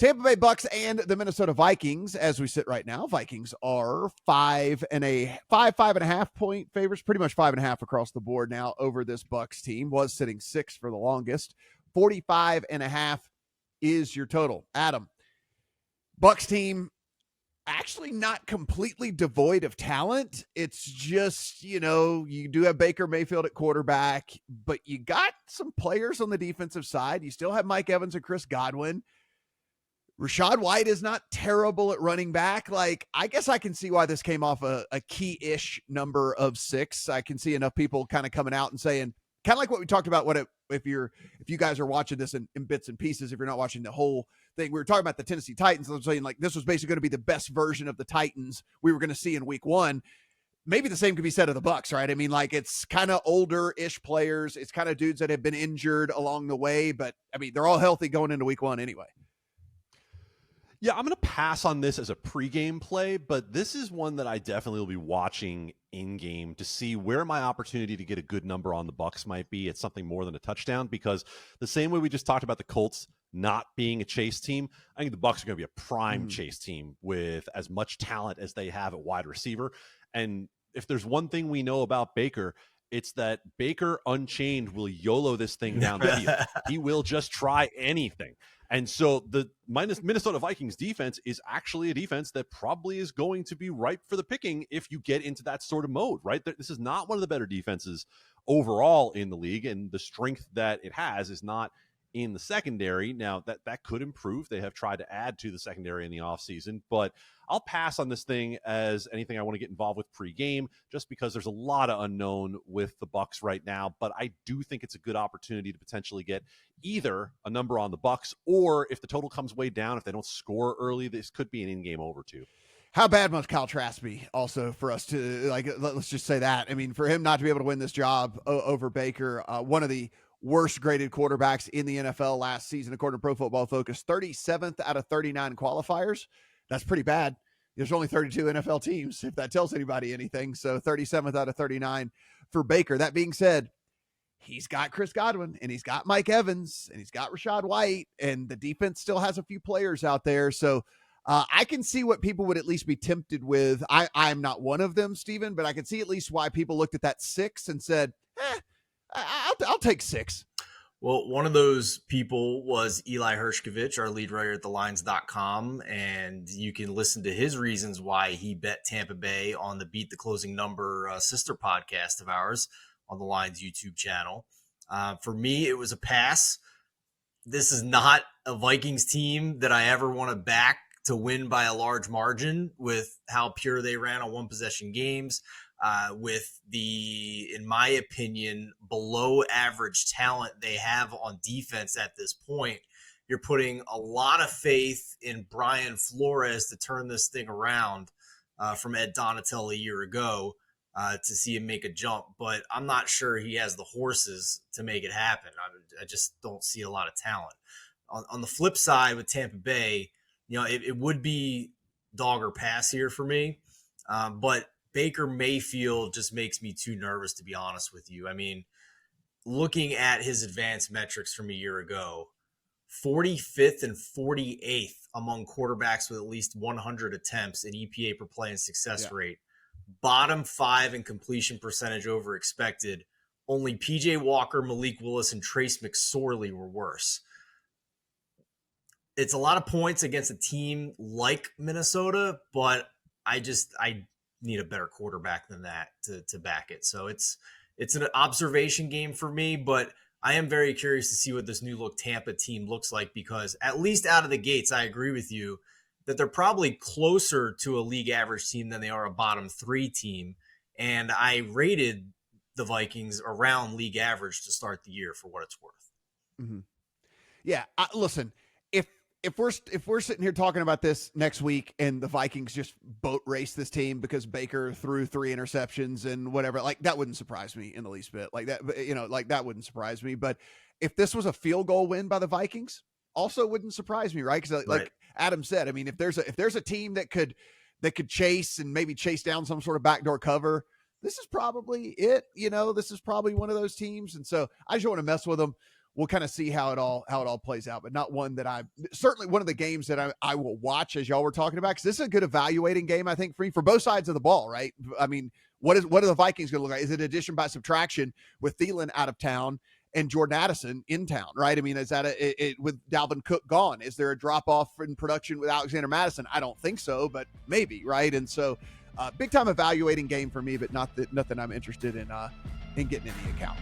Tampa Bay Bucks and the Minnesota Vikings, as we sit right now. Vikings are 5.5 point favorites, pretty much 5.5 across the board now over this Bucks team. Was sitting 6 for the longest. 45.5 is your total. Adam, Bucks team actually not completely devoid of talent. It's just, you do have Baker Mayfield at quarterback, but you got some players on the defensive side. You still have Mike Evans and Chris Godwin. Rachaad White is not terrible at running back. Like, I guess I can see why this came off a key-ish number of 6. I can see enough people kind of coming out and saying, kind of like what we talked about, if you guys are watching this in bits and pieces, if you're not watching the whole thing, we were talking about the Tennessee Titans. I'm saying, like, this was basically going to be the best version of the Titans we were going to see in week 1. Maybe the same could be said of the Bucks, right? I mean, like, it's kind of older-ish players. It's kind of dudes that have been injured along the way, but I mean, they're all healthy going into week 1 anyway. Yeah, I'm going to pass on this as a pregame play, but this is one that I definitely will be watching in-game to see where my opportunity to get a good number on the Bucks might be. It's something more than a touchdown, because the same way we just talked about the Colts not being a chase team, I think the Bucks are going to be a prime chase team with as much talent as they have at wide receiver. And if there's one thing we know about Baker, it's that Baker Unchained will YOLO this thing down the field. He will just try anything. And so the Minnesota Vikings defense is actually a defense that probably is going to be ripe for the picking if you get into that sort of mode, right? This is not one of the better defenses overall in the league, and the strength that it has is not in the secondary. Now, that could improve. They have tried to add to the secondary in the offseason, but I'll pass on this thing as anything I want to get involved with pregame, just because there's a lot of unknown with the Bucks right now. But I do think it's a good opportunity to potentially get either a number on the Bucks, or if the total comes way down, if they don't score early, this could be an in-game over too. How bad must Kyle Trask be also for us to, like, let's just say that. I mean, for him not to be able to win this job over Baker, one of the worst graded quarterbacks in the NFL last season, according to Pro Football Focus, 37th out of 39 qualifiers. That's pretty bad. There's only 32 NFL teams, if that tells anybody anything. So 37th out of 39 for Baker. That being said, he's got Chris Godwin, and he's got Mike Evans, and he's got Rachaad White, and the defense still has a few players out there. So I can see what people would at least be tempted with. I'm not one of them, Steven, but I can see at least why people looked at that 6 and said, I'll take 6. Well, one of those people was Eli Hershkovich, our lead writer at thelines.com, and you can listen to his reasons why he bet Tampa Bay on the Beat the Closing Number sister podcast of ours on the Lines YouTube channel. For me, it was a pass. This is not a Vikings team that I ever want to back to win by a large margin with how pure they ran on one-possession games. With the, in my opinion, below average talent they have on defense at this point. You're putting a lot of faith in Brian Flores to turn this thing around from Ed Donatel a year ago to see him make a jump. But I'm not sure he has the horses to make it happen. I just don't see a lot of talent. On the flip side with Tampa Bay, it would be dog or pass here for me. But Baker Mayfield just makes me too nervous, to be honest with you. I mean, looking at his advanced metrics from a year ago, 45th and 48th among quarterbacks with at least 100 attempts in EPA per play and success rate. Bottom 5 in completion percentage over expected. Only PJ Walker, Malik Willis, and Trace McSorley were worse. It's a lot of points against a team like Minnesota, but I need a better quarterback than that to back it. So it's an observation game for me, but I am very curious to see what this new look Tampa team looks like, because at least out of the gates, I agree with you that they're probably closer to a league average team than they are a bottom 3 team. And I rated the Vikings around league average to start the year, for what it's worth. Mm-hmm. Yeah. Listen, if we're sitting here talking about this next week and the Vikings just boat race this team because Baker threw 3 interceptions and whatever, like, that wouldn't surprise me in the least bit. Like that, that wouldn't surprise me. But if this was a field goal win by the Vikings, also wouldn't surprise me, right? Because like Adam said, I mean, if there's a team that could chase and maybe chase down some sort of backdoor cover, this is probably it. This is probably one of those teams. And so I just don't want to mess with them. we'll kind of see how it all plays out, but not one that certainly one of the games that I will watch, as y'all were talking about, because this is a good evaluating game, I think, for both sides of the ball, right? I mean, what are the Vikings going to look like? Is it addition by subtraction with Thielen out of town and Jordan Addison in town, right? I mean, is that with Dalvin Cook gone? Is there a drop off in production with Alexander Madison? I don't think so, but maybe, right? And so, big time evaluating game for me, but nothing I'm interested in getting in the account.